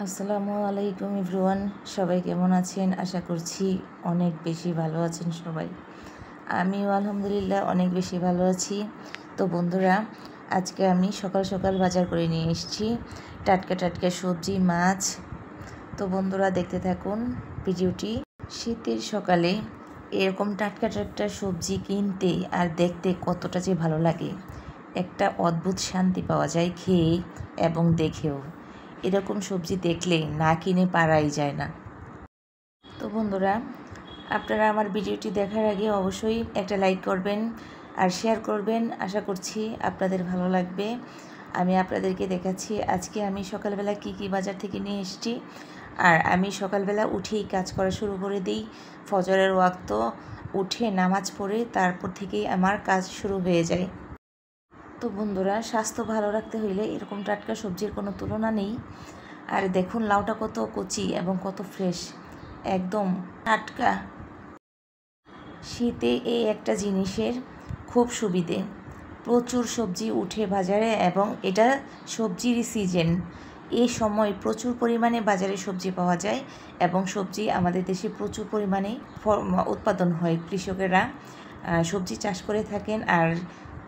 আসসালামু আলাইকুম এভরিওয়ান, সবাই কেমন আছেন? আশা করছি অনেক বেশি ভালো আছেন সবাই। আমিও আলহামদুলিল্লাহ অনেক বেশি ভালো আছি। তো বন্ধুরা, আজকে আমি সকাল সকাল বাজার করে নিয়ে এসেছি টাটকা টাটকা সবজি, মাছ। তো বন্ধুরা, দেখতে থাকুন ভিডিওটি। শীতের সকালে এরকম টাটকা টাটকা সবজি কিনতে আর দেখতে কতটা যে ভালো লাগে, একটা অদ্ভুত শান্তি পাওয়া যায় খেয়ে এবং দেখেও। এরকম সবজি দেখলে না কিনে পারাই যায় না। তো বন্ধুরা, আপনারা আমার ভিডিওটি দেখার আগে অবশ্যই একটা লাইক করবেন আর শেয়ার করবেন। আশা করছি আপনাদের ভালো লাগবে। আমি আপনাদেরকে দেখাচ্ছি আজকে আমি সকালবেলা কি বাজার থেকে নিয়ে এসেছি। আর আমি সকালবেলা উঠেই কাজ করা শুরু করে দিই। ফজরের ওয়াক্ত উঠে নামাজ পড়ে তারপর থেকেই আমার কাজ শুরু হয়ে যায়। তো বন্ধুরা, স্বাস্থ্য ভালো রাখতে হইলে এরকম টাটকা সবজির কোনো তুলনা নেই। আর দেখুন লাউটা কত কচি এবং কত ফ্রেশ, একদম টাটকা। শীতে এই একটা জিনিসের খুব সুবিধে, প্রচুর সবজি উঠে বাজারে এবং এটা সবজির সিজন। এই সময় প্রচুর পরিমাণে বাজারে সবজি পাওয়া যায় এবং সবজি আমাদের দেশে প্রচুর পরিমাণে উৎপাদন হয়। কৃষকেরা সবজি চাষ করে থাকেন। আর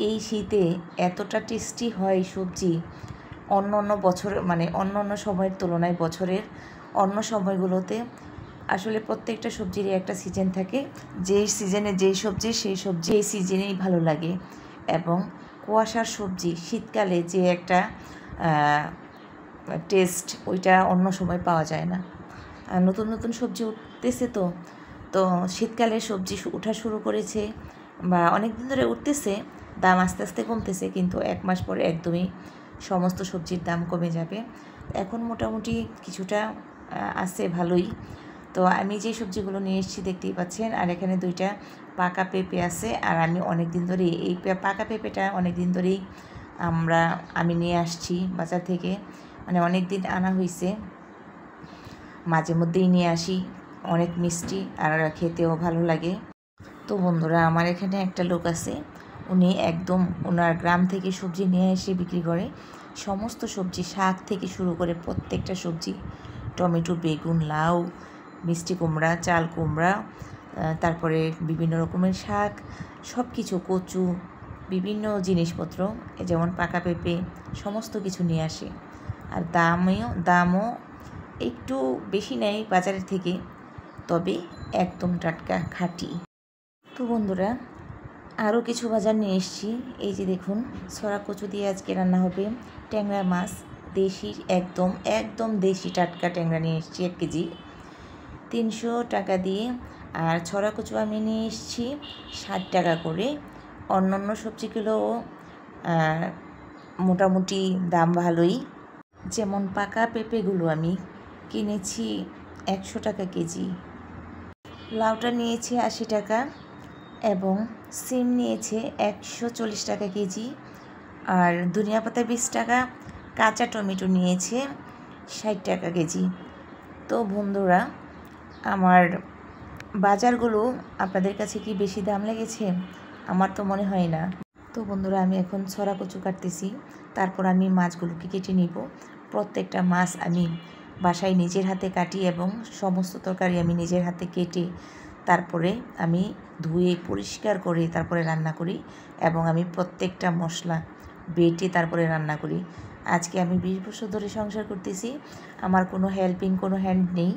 এই শীতে এতটা টেস্টি হয় সবজি, অন্য বছর অন্য সময়ের তুলনায় বছরের অন্য সময়গুলোতে আসলে প্রত্যেকটা সবজিরই একটা সিজন থাকে। যেই সিজনে যেই সবজি সেই সবজি এই সিজনেই ভালো লাগে। এবং কুয়াশার সবজি শীতকালে যে একটা টেস্ট, ওইটা অন্য সময় পাওয়া যায় না। আর নতুন নতুন সবজি উঠতেছে, তো শীতকালে সবজি উঠা শুরু করেছে বা অনেক দিন ধরে উঠতেছে। দাম আস্তে আস্তে কমতেছে, কিন্তু 1 মাস পরে একদমই সমস্ত সবজির দাম কমে যাবে। এখন মোটামুটি কিছুটা আছে ভালোই। তো আমি যে সবজিগুলো নিয়ে এসেছি দেখতেই পাচ্ছেন। আর এখানে 2টা পাকা পেঁপে আছে। আর আমি অনেক দিন ধরেই এই পাকা পেঁপেটা অনেক দিন ধরেই আমি নিয়ে আসছি বাজার থেকে, অনেক দিন আনা হয়েছে, মাঝে মধ্যেই নিয়ে আসি। অনেক মিষ্টি আর খেতেও ভালো লাগে। তো বন্ধুরা, আমার এখানে একটা লোক আছে, উনি একদম ওনার গ্রাম থেকে সবজি নিয়ে এসে বিক্রি করে। সমস্ত সবজি, শাক থেকে শুরু করে প্রত্যেকটা সবজি, টমেটো, বেগুন, লাউ, মিষ্টি কুমড়া, চাল কুমড়া, তারপরে বিভিন্ন রকমের শাক, সব কিছু, কচু, বিভিন্ন জিনিসপত্র, যেমন পাকা পেঁপে, সমস্ত কিছু নিয়ে আসে। আর দামও একটু বেশি নেয় বাজারের থেকে, তবে একদম টাটকা খাঁটি। তো বন্ধুরা, আরও কিছু বাজার নিয়ে এসেছি। এই যে দেখুন, ছড়া কচু দিয়ে আজকে রান্না হবে ট্যাংরা মাছ, দেশি, একদম দেশি টাটকা ট্যাংরা নিয়ে এসেছি 1 কেজি, 300 টাকা দিয়ে। আর ছড়া কচু আমি নিয়ে এসেছি 60 টাকা করে। অন্য সবজিগুলো মোটামুটি দাম ভালোই। যেমন পাকা পেঁপেগুলো আমি কিনেছি 100 টাকা কেজি, লাউটা নিয়েছি 80 টাকা এবং সিম নিয়েছে 140 টাকা কেজি। আর ধনিয়া পাতা 20 টাকা, কাঁচা টমেটো নিয়েছে 60 টাকা কেজি। তো বন্ধুরা, আমার বাজারগুলো আপনাদের কাছে কি বেশি দাম লেগেছে? আমার তো মনে হয় না। তো বন্ধুরা, আমি এখন ছড়া কচু কাটতেছি, তারপর আমি মাছগুলোকে কেটে নিব। প্রত্যেকটা মাছ আমি বাসায় নিজের হাতে কাটি এবং সমস্ত তরকারি আমি নিজের হাতে কেটে তারপরে আমি ধুয়ে পরিষ্কার করে তারপরে রান্না করি এবং আমি প্রত্যেকটা মশলা বেটে তারপরে রান্না করি। আজকে আমি 20 বছর ধরে সংসার করতেছি, আমার কোনো কোনো হ্যান্ড নেই,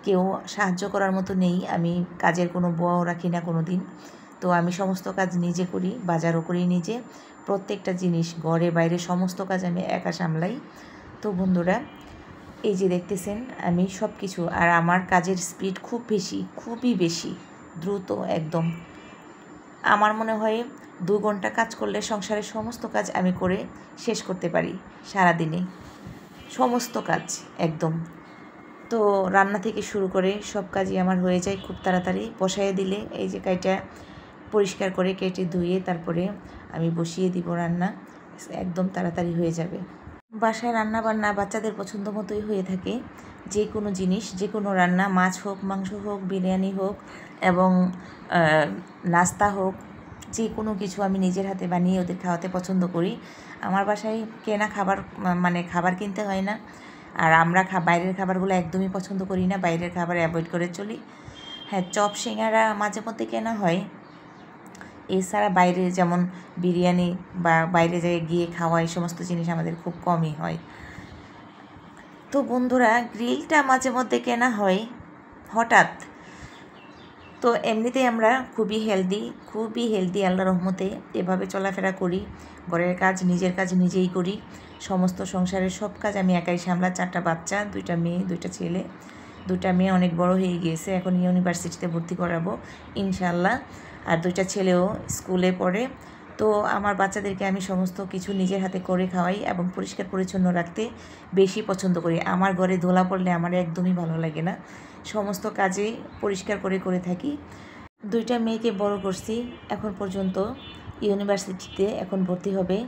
কেউ সাহায্য করার মতো নেই। আমি কাজের কোনো বুয়াও রাখি না কোনো দিন। তো আমি সমস্ত কাজ নিজে করি, বাজারও করি নিজে, প্রত্যেকটা জিনিস ঘরে বাইরে সমস্ত কাজ আমি একা সামলাই। তো বন্ধুরা, এই যে দেখতেছেন আমি সব কিছু, আর আমার কাজের স্পিড খুব বেশি, খুবই বেশি দ্রুত একদম। আমার মনে হয় 2 ঘন্টা কাজ করলে সংসারের সমস্ত কাজ আমি করে শেষ করতে পারি সারাদিনে, সমস্ত কাজ একদম। তো রান্না থেকে শুরু করে সব কাজই আমার হয়ে যায় খুব তাড়াতাড়ি। বসাইয়ে দিলে এই যে কাইটা পরিষ্কার করে কেটে ধুয়ে তারপরে আমি বসিয়ে দিব রান্না, একদম তাড়াতাড়ি হয়ে যাবে। বাসায় রান্না বান্না বাচ্চাদের পছন্দ মতোই হয়ে থাকে। যে কোনো জিনিস, যে কোনো রান্না, মাছ হোক, মাংস হোক, বিরিয়ানি হোক এবং নাস্তা হোক, যে কোনো কিছু আমি নিজের হাতে বানিয়ে ওদের খাওয়াতে পছন্দ করি। আমার বাসায় কেনা খাবার খাবার কিনতে হয় না। আর আমরা বাইরের খাবারগুলো একদমই পছন্দ করি না, বাইরের খাবার অ্যাভয়েড করে চলি। হ্যাঁ, চপ সিঙ্গারা মাঝে মধ্যে কেনা হয়, এছাড়া বাইরে যেমন বিরিয়ানি বা বাইরে গিয়ে খাওয়া এই সমস্ত জিনিস আমাদের খুব কমই হয়। তো বন্ধুরা, গ্রিলটা মাঝে মধ্যে কেনা হয় হঠাৎ। তো এমনিতেই আমরা খুবই হেলদি আল্লাহর রহমতে এভাবে চলাফেরা করি। ঘরের কাজ নিজের কাজ নিজেই করি, সমস্ত সংসারের সব কাজ আমি একাই সামলা। 4টা বাচ্চা, 2টা মেয়ে 2টা ছেলে। 2টা মেয়ে অনেক বড় হয়ে গিয়েছে, এখন ইউনিভার্সিটিতে ভর্তি করাবো ইনশাল্লাহ। আর 2টা ছেলেও স্কুলে পড়ে। তো আমার বাচ্চাদেরকে আমি সমস্ত কিছু নিজের হাতে করে খাওয়াই এবং পরিষ্কার পরিচ্ছন্ন রাখতে বেশি পছন্দ করি। আমার ঘরে ধুলা পড়লে আমার একদমই ভালো লাগে না, সমস্ত কাজেই পরিষ্কার করে থাকি। 2টা মেয়েকে বড় করছি, এখন পর্যন্ত ইউনিভার্সিটিতে এখন ভর্তি হবে।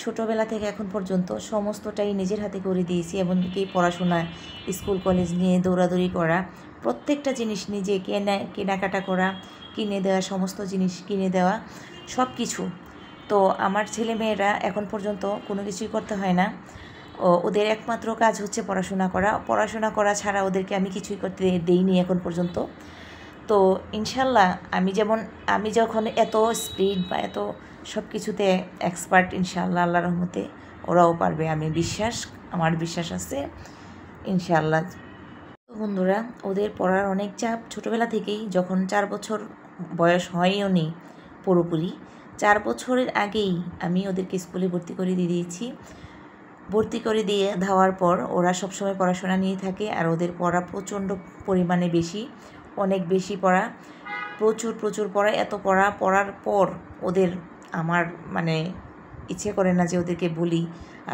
ছোটোবেলা থেকে এখন পর্যন্ত সমস্তটাই নিজের হাতে করে দিয়েছি, এমনকি পড়াশোনা, স্কুল কলেজ নিয়ে দৌড়াদৌড়ি করা, প্রত্যেকটা জিনিস নিজে কেনাকাটা করা, কিনে দেওয়া, সমস্ত জিনিস কিনে দেওয়া, সব কিছু। তো আমার ছেলে মেয়েরা এখন পর্যন্ত কোনো কিছুই করতে হয় না, ওদের একমাত্র কাজ হচ্ছে পড়াশোনা করা ছাড়া ওদেরকে আমি কিছুই করতে দেইনি এখন পর্যন্ত। তো ইনশাল্লাহ আমি যখন এত স্পিড বা এত সব কিছুতে এক্সপার্ট, ইনশাল্লাহ আল্লাহর রহমতে ওরাও পারবে, আমার বিশ্বাস আছে ইনশাল্লাহ। তো বন্ধুরা, ওদের পড়ার অনেক চাপ ছোটোবেলা থেকেই, যখন 4 বছর বয়স হয়ও নি পুরোপুরি, 4 বছরের আগেই আমি ওদেরকে স্কুলে ভর্তি করে দিয়েছি। ভর্তি করে দিয়ে দেওয়ার পর ওরা সবসময় পড়াশোনা নিয়ে থাকে, আর ওদের পড়া প্রচণ্ড পরিমাণে বেশি, অনেক বেশি পড়া, প্রচুর পড়া। এত পড়ার পর ওদের আমার মানে ইচ্ছে করে না যে ওদেরকে বলি।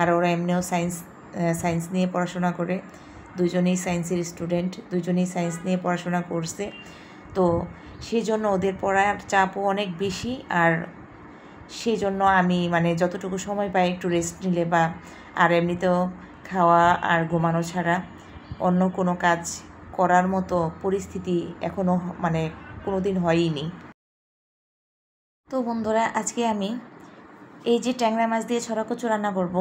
আর ওরা এমনিও সায়েন্স নিয়ে পড়াশোনা করে, 2জনেই সায়েন্সের স্টুডেন্ট, 2জনেই সায়েন্স নিয়ে পড়াশোনা করছে। তো সেই জন্য ওদের পড়ার চাপও অনেক বেশি। আর সেই জন্য আমি মানে যতটুকু সময় পাই একটু রেস্ট নিলে বা আর এমনিতেও খাওয়া আর ঘুমানো ছাড়া অন্য কোনো কাজ করার মতো পরিস্থিতি এখনও মানে কোনো দিন হয়ইনি। তো বন্ধুরা, আজকে আমি এই যে ট্যাংরা মাছ দিয়ে ছড়া কচু রান্না করব,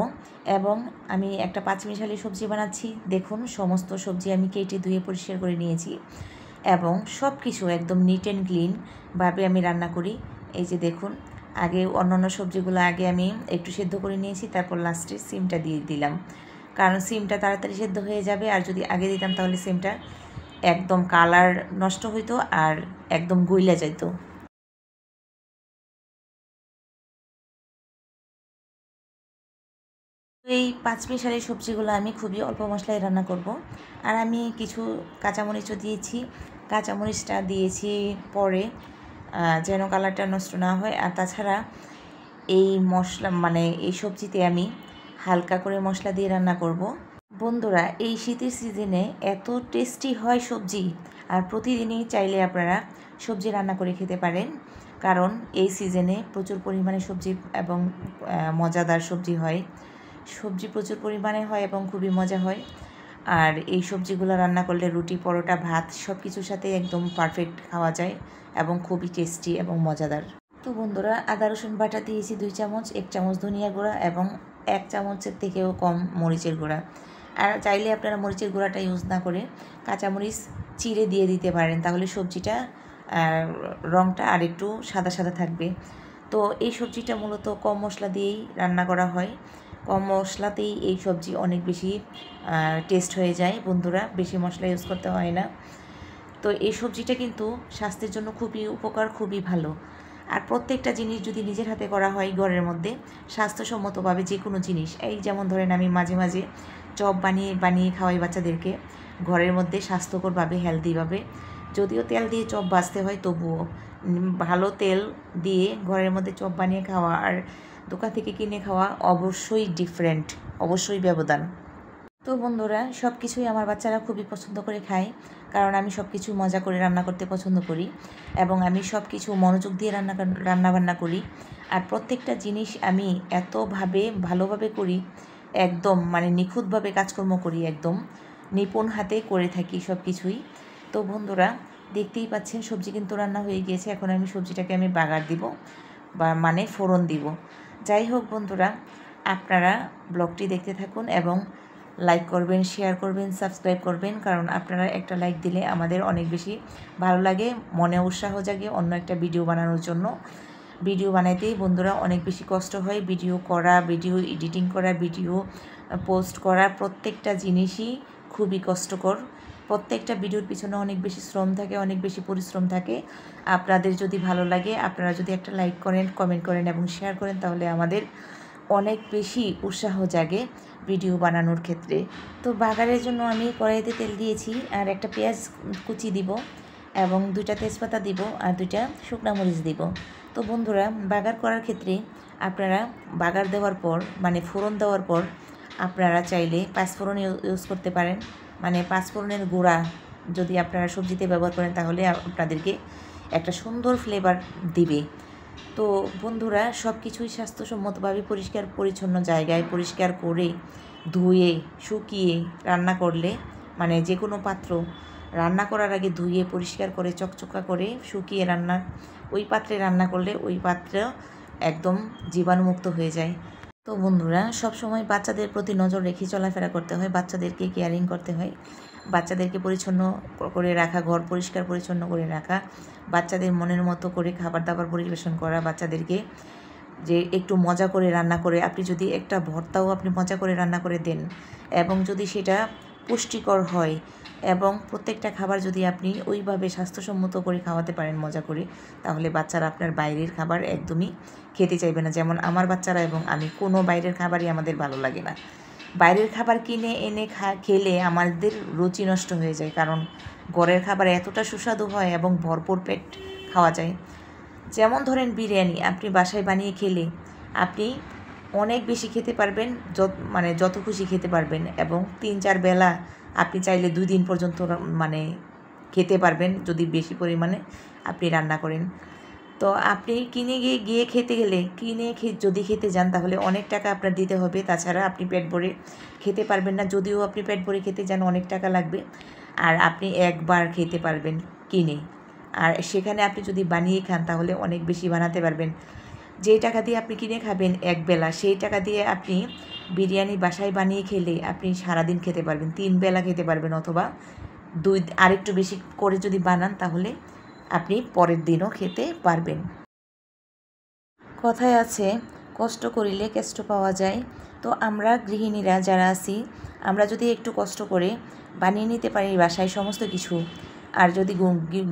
এবং আমি একটা পাঁচমিশালি সবজি বানাচ্ছি। দেখুন, সমস্ত সবজি আমি কেটে ধুয়ে পরিষ্কার করে নিয়েছি, এবং সব কিছু একদম নিট অ্যান্ড ক্লিনভাবে আমি রান্না করি। এই যে দেখুন, আগে অন্যান্য সবজিগুলো আগে আমি একটু সেদ্ধ করে নিয়েছি, তারপর লাস্টে সিমটা দিয়ে দিলাম, কারণ সিমটা তাড়াতাড়ি সেদ্ধ হয়ে যাবে। আর যদি আগে দিতাম তাহলে সিমটা একদম কালার নষ্ট হইতো আর একদম গইলা যাইত। এই পাঁচমিশালি সবজিগুলো আমি খুবই অল্প মশলায় রান্না করব। আর আমি কিছু কাঁচামরিচও দিয়েছি, কাঁচামরিচটা দিয়েছি পরে যেন কালারটা নষ্ট না হয়। আর তাছাড়া এই মশলা মানে এই সবজিতে আমি হালকা করে মশলা দিয়ে রান্না করব। বন্ধুরা, এই শীতের সিজনে এত টেস্টি হয় সবজি, আর প্রতিদিনই চাইলে আপনারা সবজি রান্না করে খেতে পারেন, কারণ এই সিজনে প্রচুর পরিমাণে সবজি এবং মজাদার সবজি হয়। সবজি প্রচুর পরিমাণে হয় এবং খুবই মজা হয়। আর এই সবজিগুলো রান্না করলে রুটি, পরোটা, ভাত সব কিছুর সাথে একদম পারফেক্ট খাওয়া যায় এবং খুবই টেস্টি এবং মজাদার। তো বন্ধুরা, আদা রসুন বাটা দিয়েছি 2 চামচ, 1 চামচ ধনিয়া গুঁড়া এবং 1 চামচের থেকেও কম মরিচের গুঁড়া। আর চাইলে আপনারা মরিচের গুঁড়াটা ইউজ না করে কাঁচামরিচ চিড়ে দিয়ে দিতে পারেন, তাহলে সবজিটা রঙটা আর একটু সাদা সাদা থাকবে। তো এই সবজিটা মূলত কম মশলা দিয়েই রান্না করা হয়, কম মশলাতেই এই সবজি অনেক বেশি টেস্ট হয়ে যায় বন্ধুরা, বেশি মশলা ইউজ করতে হয় না। তো এই সবজিটা কিন্তু স্বাস্থ্যের জন্য খুবই উপকার, খুবই ভালো। আর প্রত্যেকটা জিনিস যদি নিজের হাতে করা হয় ঘরের মধ্যে স্বাস্থ্যসম্মতভাবে, যে কোনো জিনিস, এই যেমন ধরেন আমি মাঝে মাঝে চপ বানিয়ে খাওয়াই বাচ্চাদেরকে ঘরের মধ্যে, স্বাস্থ্যকরভাবে, হেলদিভাবে। যদিও তেল দিয়ে চপ ভাজতে হয়, তবুও ভালো তেল দিয়ে ঘরের মধ্যে চপ বানিয়ে খাওয়া আর দোকান থেকে কিনে খাওয়া অবশ্যই ডিফারেন্ট, অবশ্যই ব্যবধান। তো বন্ধুরা, সব কিছুই আমার বাচ্চারা খুবই পছন্দ করে খায়, কারণ আমি সব কিছু মজা করে রান্না করতে পছন্দ করি, এবং আমি সব কিছু মনোযোগ দিয়ে রান্নাবান্না করি। আর প্রত্যেকটা জিনিস আমি ভালোভাবে করি, একদম মানে নিখুঁতভাবে কাজকর্ম করি, একদম নিপুণ হাতে করে থাকি সব কিছুই। তো বন্ধুরা, দেখতেই পাচ্ছেন সবজি কিন্তু রান্না হয়ে গিয়েছে। এখন আমি সবজিটাকে বাগার দিব বা মানে ফোড়ন দিব। যাই হোক বন্ধুরা, আপনারা ব্লগটি দেখতে থাকুন এবং লাইক করবেন, শেয়ার করবেন, সাবস্ক্রাইব করবেন, কারণ আপনারা একটা লাইক দিলে আমাদের অনেক বেশি ভালো লাগে, মনে উৎসাহ জাগে অন্য একটা ভিডিও বানানোর জন্য। ভিডিও বানাইতেই বন্ধুরা অনেক বেশি কষ্ট হয়, ভিডিও করা, ভিডিও এডিটিং করা, ভিডিও পোস্ট করা, প্রত্যেকটা জিনিসই খুবই কষ্টকর। প্রত্যেকটা ভিডিওর পিছনে অনেক বেশি শ্রম থাকে, অনেক বেশি পরিশ্রম থাকে। আপনাদের যদি ভালো লাগে, আপনারা যদি একটা লাইক করেন, কমেন্ট করেন এবং শেয়ার করেন, তাহলে আমাদের অনেক বেশি উৎসাহ জাগে ভিডিও বানানোর ক্ষেত্রে। তো বাগারের জন্য আমি কড়াইতে তেল দিয়েছি, আর একটা পেঁয়াজ কুচি দিব এবং 2টা তেজপাতা দিব আর 2টা শুকনো মরিচ দিব। তো বন্ধুরা, বাগার করার ক্ষেত্রে আপনারা বাগার দেওয়ার পর মানে ফোড়ন দেওয়ার পর আপনারা চাইলে পাঁচফোড়ন ইউজ করতে পারেন। মানে পাঁচফোড়নের গুঁড়া যদি আপনারা সবজিতে ব্যবহার করেন তাহলে আপনাদেরকে একটা সুন্দর ফ্লেভার দিবে। তো বন্ধুরা, সব কিছুই স্বাস্থ্যসম্মতভাবে পরিষ্কার পরিচ্ছন্ন জায়গায় পরিষ্কার করে ধুয়ে শুকিয়ে রান্না করলে, মানে যে কোনো পাত্র রান্না করার আগে ধুয়ে পরিষ্কার করে চকচকা করে শুকিয়ে ওই পাত্রে রান্না করলে ওই পাত্র একদম জীবাণুমুক্ত হয়ে যায়। তো বন্ধুরা, সব সময় বাচ্চাদের প্রতি নজর রেখে চলাফেরা করতে হয়, বাচ্চাদেরকে কেয়ারিং করতে হয়, বাচ্চাদেরকে পরিচ্ছন্ন করে রাখা, ঘর পরিষ্কার পরিচ্ছন্ন করে রাখা, বাচ্চাদের মনের মতো করে খাবার দাবার পরিবেশন করা, বাচ্চাদেরকে যে একটু মজা করে রান্না করে, আপনি যদি একটা ভর্তাও আপনি মজা করে রান্না করে দেন এবং যদি সেটা পুষ্টিকর হয় এবং প্রত্যেকটা খাবার যদি আপনি ওইভাবে স্বাস্থ্যসম্মত করে খাওয়াতে পারেন মজা করে, তাহলে বাচ্চারা আপনার বাইরের খাবার একদমই খেতে চাইবে না। যেমন আমার বাচ্চারা এবং আমি, কোনো বাইরের খাবারই আমাদের ভালো লাগে না। বাইরের খাবার কিনে এনে খেলে আমাদের রুচি নষ্ট হয়ে যায়, কারণ ঘরের খাবার এতটা সুস্বাদু হয় এবং ভরপুর পেট খাওয়া যায়। যেমন ধরেন বিরিয়ানি আপনি বাসায় বানিয়ে খেলে আপনি অনেক বেশি খেতে পারবেন, যত খুশি খেতে পারবেন, এবং 3-4 বেলা আপনি চাইলে 2 দিন পর্যন্ত মানে খেতে পারবেন যদি বেশি পরিমাণে আপনি রান্না করেন। তো আপনি গিয়ে খেতে গেলে যদি খেতে যান তাহলে অনেক টাকা আপনার দিতে হবে, তাছাড়া আপনি পেট ভরে খেতে পারবেন না। যদিও আপনি পেট ভরে খেতে যান অনেক টাকা লাগবে, আর আপনি একবার খেতে পারবেন কিনে, আর সেখানে আপনি যদি বানিয়ে খান তাহলে অনেক বেশি বানাতে পারবেন। যেই টাকা দিয়ে আপনি কিনে খাবেন একবেলা, সেই টাকা দিয়ে আপনি বিরিয়ানি বাসায় বানিয়ে খেলে আপনি সারাদিন খেতে পারবেন, 3 বেলা খেতে পারবেন, অথবা আরেকটু বেশি করে যদি বানান তাহলে আপনি পরের দিনও খেতে পারবেন। কথায় আছে, কষ্ট করিলে কেষ্ট পাওয়া যায়। তো আমরা গৃহিণীরা যারা আছি, আমরা যদি একটু কষ্ট করে বানিয়ে নিতে পারি বাসায় সমস্ত কিছু, আর যদি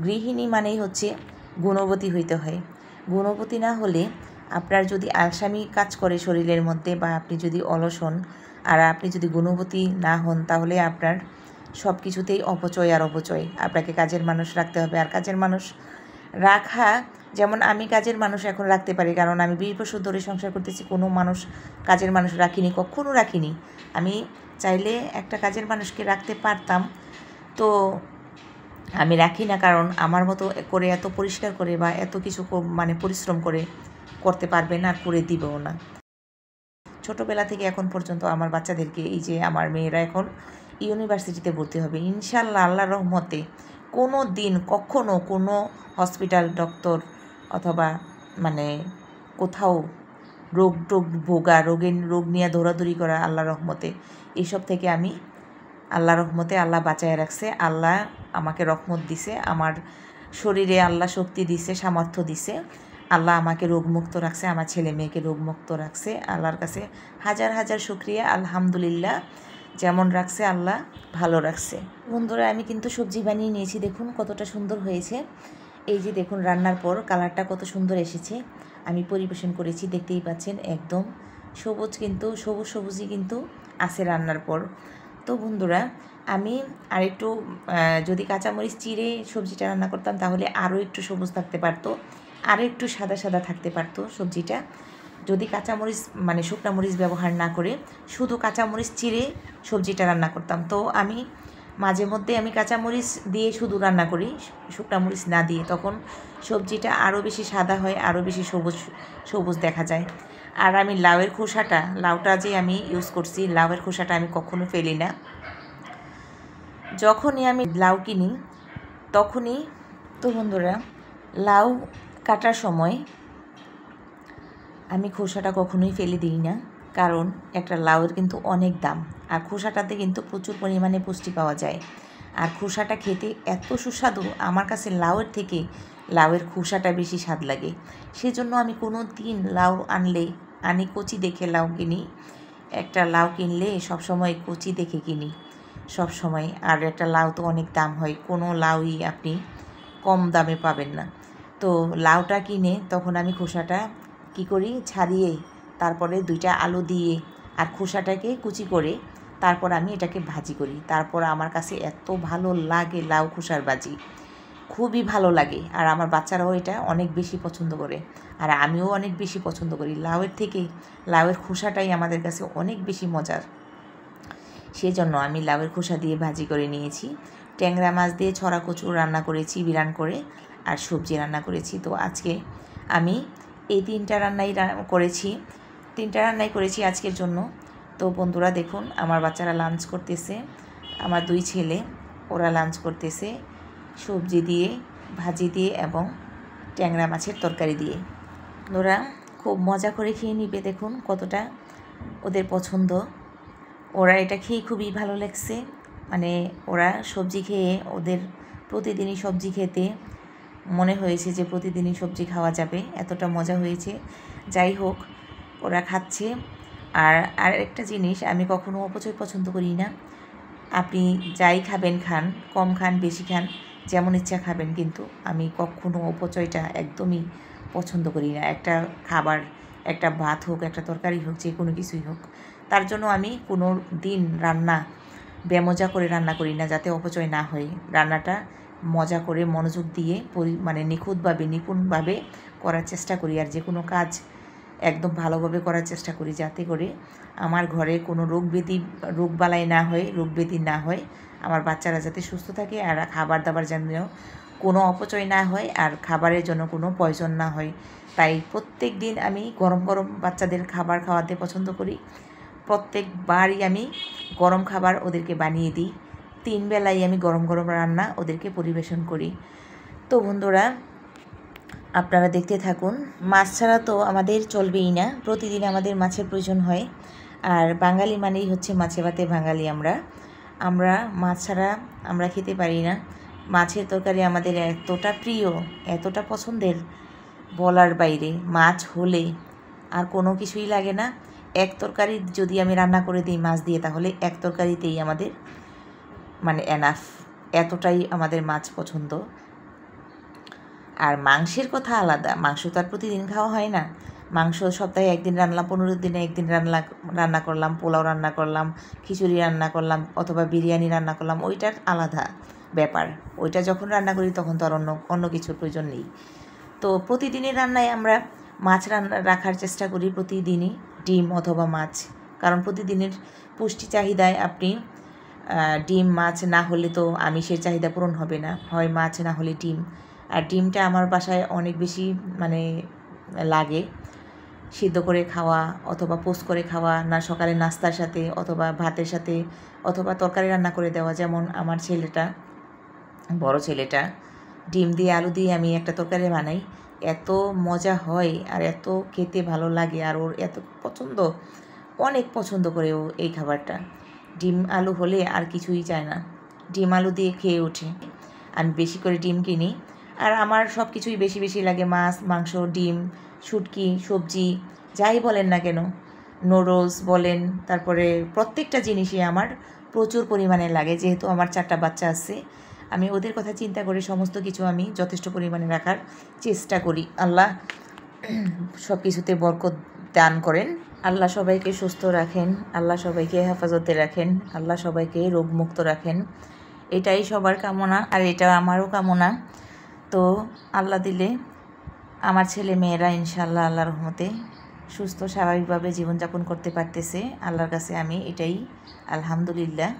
গৃহিণী মানেই হচ্ছে গুণবতী হইতে হয়। গুণবতী না হলে আপনার যদি আলসামি কাজ করে শরীরের মধ্যে, বা আপনি যদি অলস হন আর আপনি যদি গুণবতী না হন, তাহলে আপনার সব কিছুতেই অপচয় আর অপচয়। আপনাকে কাজের মানুষ রাখতে হবে, আর কাজের মানুষ রাখা, যেমন আমি কাজের মানুষ এখন রাখতে পারি, কারণ আমি 20 বছর ধরে সংসার করতেছি, কোনো কাজের মানুষ রাখিনি, কখনো রাখিনি। আমি চাইলে একটা কাজের মানুষকে রাখতে পারতাম, তো আমি রাখি না, কারণ আমার মতো করে এত পরিষ্কার করে বা এত কিছু মানে পরিশ্রম করে করতে পারবে না, করে দিবেও না। ছোটোবেলা থেকে এখন পর্যন্ত আমার বাচ্চাদেরকে, এই যে আমার মেয়েরা এখন ইউনিভার্সিটিতে ভর্তি হবে ইনশাল্লাহ, আল্লাহর রহমতে, কোনো দিন কখনো কোনো হসপিটাল, ডক্টর অথবা মানে কোথাও রোগ নিয়ে দৌড়াদৌড়ি করা, আল্লাহর রহমতে এইসব থেকে আমি আল্লাহ বাঁচায় রাখছে। আল্লাহ আমাকে রহমত দিছে, আমার শরীরে আল্লাহ শক্তি দিছে, সামর্থ্য দিছে, আল্লাহ আমাকে রোগমুক্ত রাখছে, আমার ছেলে মেয়েকে রোগমুক্ত রাখছে। আল্লাহর কাছে হাজার হাজার শুকরিয়া, আলহামদুলিল্লাহ, যেমন রাখছে আল্লাহ ভালো রাখছে। বন্ধুরা, আমি কিন্তু সবজি বানিয়ে নিয়েছি, দেখুন কতটা সুন্দর হয়েছে। এই যে দেখুন রান্নার পর কালারটা কত সুন্দর এসেছে। আমি পরিবেশন করেছি, দেখতেই পাচ্ছেন একদম সবুজই কিন্তু আছে রান্নার পর। তো বন্ধুরা, আমি আরেকটু যদি কাঁচামরিচ চিড়ে সবজিটা রান্না করতাম তাহলে আরও একটু সবুজ থাকতে পারতো, আরও একটু সাদা থাকতে পারতো সবজিটা, যদি কাঁচামরিচ মানে শুকনো মরিচ ব্যবহার না করে শুধু কাঁচামরিচ চিড়ে সবজিটা রান্না করতাম। তো আমি মাঝে মধ্যে কাঁচামরিচ দিয়ে শুধু রান্না করি, শুকনো মরিচ না দিয়ে, তখন সবজিটা আরও বেশি সাদা হয়, আরও বেশি সবুজ দেখা যায়। আর আমি লাউটা যে আমি ইউজ করছি, লাউয়ের খোসাটা আমি কখনো ফেলি না। যখনই আমি লাউ কিনি তখনই, তো বন্ধুরা, লাউ কাটার সময় আমি খোসাটা কখনোই ফেলে দিই না, কারণ একটা লাউয়ের কিন্তু অনেক দাম, আর খোসাটাতে কিন্তু প্রচুর পরিমাণে পুষ্টি পাওয়া যায়। আর খোসাটা খেতে এত সুস্বাদু, আমার কাছে লাউয়ের থেকে লাউয়ের খোসাটা বেশি স্বাদ লাগে। সেজন্য আমি কোনো দিন লাউ আনি কচি দেখে লাউ কিনি। একটা লাউ কিনলে সবসময় কচি দেখে কিনি সব সময়। আর একটা লাউ তো অনেক দাম হয়, কোনো লাউই আপনি কম দামে পাবেন না। তো লাউটা কিনে তখন আমি খোসাটা কী করি, ছাড়িয়ে তারপরে 2টা আলু দিয়ে আর খোসাটাকে কুচি করে তারপর আমি এটাকে ভাজি করি। তারপর আমার কাছে এত ভালো লাগে লাউ খোসার ভাজি, খুবই ভালো লাগে। আর আমার বাচ্চারাও এটা অনেক বেশি পছন্দ করে, আর আমিও অনেক বেশি পছন্দ করি। লাউয়ের থেকে লাউয়ের খোসাটাই আমাদের কাছে অনেক বেশি মজার। সেজন্য আমি লাউয়ের খোসা দিয়ে ভাজি করে নিয়েছি। ট্যাংরা মাছ দিয়ে ছড়া কচু রান্না করেছি বিরান করে, আর সবজি রান্না করেছি। তো আজকে আমি এই 3টা রান্নাই করেছি আজকের জন্য। তো বন্ধুরা দেখুন, আমার বাচ্চারা লাঞ্চ করতেছে, আমার 2 ছেলে ওরা লাঞ্চ করতেছে সবজি দিয়ে, ভাজি দিয়ে এবং ট্যাংরা মাছের তরকারি দিয়ে। ওরা খুব মজা করে খেয়ে নিবে, দেখুন কতটা ওদের পছন্দ। ওরা এটা খেয়ে খুবই ভালো লাগছে, মানে ওরা সবজি খেয়ে ওদের প্রতিদিনই সবজি খেতে মনে হয়েছে যে প্রতিদিনই সবজি খাওয়া যাবে, এতটা মজা হয়েছে। যাই হোক, ওরা খাচ্ছে। আর একটা জিনিস, আমি কখনো অপচয় পছন্দ করি না। আপনি যাই খাবেন খান, কম খান বেশি খান, যেমন ইচ্ছা খাবেন, কিন্তু আমি কখনো অপচয়টা একদমই পছন্দ করি না। একটা খাবার, একটা ভাত হোক, একটা তরকারি হোক, যে কোনো কিছুই হোক, তার জন্য আমি কোনো দিন বেমজা করে রান্না করি না, যাতে অপচয় না হয়। রান্নাটা মজা করে মনোযোগ দিয়ে মানে নিপুণভাবে করার চেষ্টা করি। আর যে কোনো কাজ একদম ভালোভাবে করার চেষ্টা করি, যাতে করে আমার ঘরে কোনো রোগবালাই না হয়, রোগব্যাধি না হয়, আমার বাচ্চারা যাতে সুস্থ থাকে, আর খাবার দাবার যেন কোনো অপচয় না হয়, আর খাবারের জন্য কোনো পয়জন না হয়। তাই প্রত্যেক দিন আমি গরম গরম বাচ্চাদের খাবার খাওয়াতে পছন্দ করি। প্রত্যেকবারই আমি গরম খাবার ওদেরকে বানিয়ে দিই। 3 বেলাই আমি গরম গরম রান্না ওদেরকে পরিবেশন করি। তো বন্ধুরা, আপনারা দেখতে থাকুন। মাছ ছাড়া তো আমাদের চলবেই না, প্রতিদিন আমাদের মাছের প্রয়োজন হয়। আর বাঙালি মানেই হচ্ছে মাছে ভাতে বাঙালি। আমরা মাছ ছাড়া আমরা খেতে পারি না। মাছের তরকারি আমাদের এতটা প্রিয়, এতটা পছন্দের, বলার বাইরে। মাছ হলে আর কোনো কিছুই লাগে না। এক তরকারি যদি আমি রান্না করে দিই মাছ দিয়ে, তাহলে এক তরকারিতেই আমাদের মানে এনাফ, এতটাই আমাদের মাছ পছন্দ। আর মাংসের কথা আলাদা, মাংস তো আর প্রতিদিন খাওয়া হয় না। মাংস সপ্তাহে 1 দিন রান্না, 15 দিনে 1 দিন রান্না করলাম, পোলাও রান্না করলাম, খিচুড়ি রান্না করলাম, অথবা বিরিয়ানি রান্না করলাম, ওইটার আলাদা ব্যাপার। ওইটা যখন রান্না করি তখন তো আর অন্য কিছুর প্রয়োজন নেই। তো প্রতিদিনের রান্নায় আমরা মাছ রাখার চেষ্টা করি, প্রতিদিনই ডিম অথবা মাছ। কারণ প্রতিদিনের পুষ্টি চাহিদায় আপনি ডিম মাছ না হলে তো আমিষের চাহিদা পূরণ হবে না, হয় মাছ না হলে ডিম। আর ডিমটা আমার বাসায় অনেক বেশি মানে লাগে, সিদ্ধ করে খাওয়া অথবা পোস্ট করে খাওয়া, না সকালে নাস্তার সাথে অথবা ভাতের সাথে, অথবা তরকারি রান্না করে দেওয়া। যেমন আমার বড় ছেলেটা ডিম দিয়ে আলু দিয়ে আমি একটা তরকারি বানাই, এত মজা হয় আর এত খেতে ভালো লাগে, আর ওর এত পছন্দ, অনেক পছন্দ করে ও এই খাবারটা। ডিম আলু হলে আর কিছুই চায় না, ডিম আলু দিয়ে খেয়ে ওঠে। আমি বেশি করে ডিম কিনি, আর আমার সব কিছুই বেশি বেশি লাগে, মাছ, মাংস, ডিম, শুটকি, সবজি, যাই বলেন না কেন, নুডলস বলেন, তারপরে প্রত্যেকটা জিনিসই আমার প্রচুর পরিমাণে লাগে। যেহেতু আমার 4টা বাচ্চা আছে, আমি ওদের কথা চিন্তা করে সমস্ত কিছু আমি যথেষ্ট পরিমাণে রাখার চেষ্টা করি। আল্লাহ সব কিছুতে বরকত দান করেন, আল্লাহ সবাইকে সুস্থ রাখেন, আল্লাহ সবাইকে হেফাজতে রাখেন, আল্লাহ সবাইকে রোগমুক্ত রাখেন। এটাই সবার কামনা, আর এটা আমারও কামনা। তো আল্লাহ দিলে আমার ছেলে মেয়েরা ইনশাআল্লাহ আল্লাহর রহমতে সুস্থ স্বাভাবিকভাবে জীবনযাপন করতে পারতেছে, আল্লাহর কাছে আমি এটাই আলহামদুলিল্লাহ।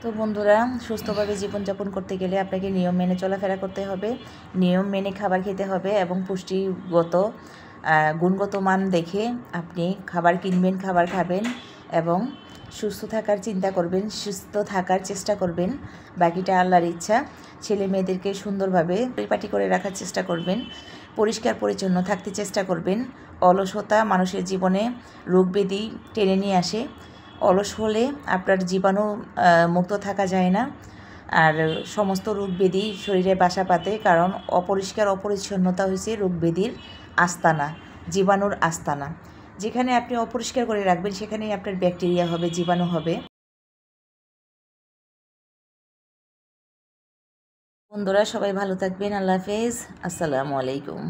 তো বন্ধুরা, সুস্থভাবে জীবনযাপন করতে গেলে আপনাকে নিয়ম মেনে চলাফেরা করতে হবে, নিয়ম মেনে খাবার খেতে হবে, এবং পুষ্টিগত গুণগত মান দেখে আপনি খাবার কিনবেন, খাবার খাবেন, এবং সুস্থ থাকার চিন্তা করবেন, সুস্থ থাকার চেষ্টা করবেন, বাকিটা আল্লাহর ইচ্ছা। ছেলে মেয়েদেরকে সুন্দরভাবে পরিপাটি করে রাখার চেষ্টা করবেন, পরিষ্কার পরিচ্ছন্ন থাকতে চেষ্টা করবেন। অলসতা মানুষের জীবনে রোগ ব্যাধি টেনে নিয়ে আসে। অলস হলে আপনার জীবাণু মুক্ত থাকা যায় না, আর সমস্ত রোগ ব্যাধি শরীরে বাসা পাতে, কারণ অপরিষ্কার অপরিচ্ছন্নতা হয়েছে রোগ ব্যাধির আস্তানা, জীবাণুর আস্তানা। যেখানে আপনি অপরিষ্কার করে রাখবেন সেখানেই আপনার ব্যাকটেরিয়া হবে, জীবাণু হবে। বন্ধুরা সবাই ভালো থাকবেন। আল্লাহ হাফেজ। আসসালামু আলাইকুম।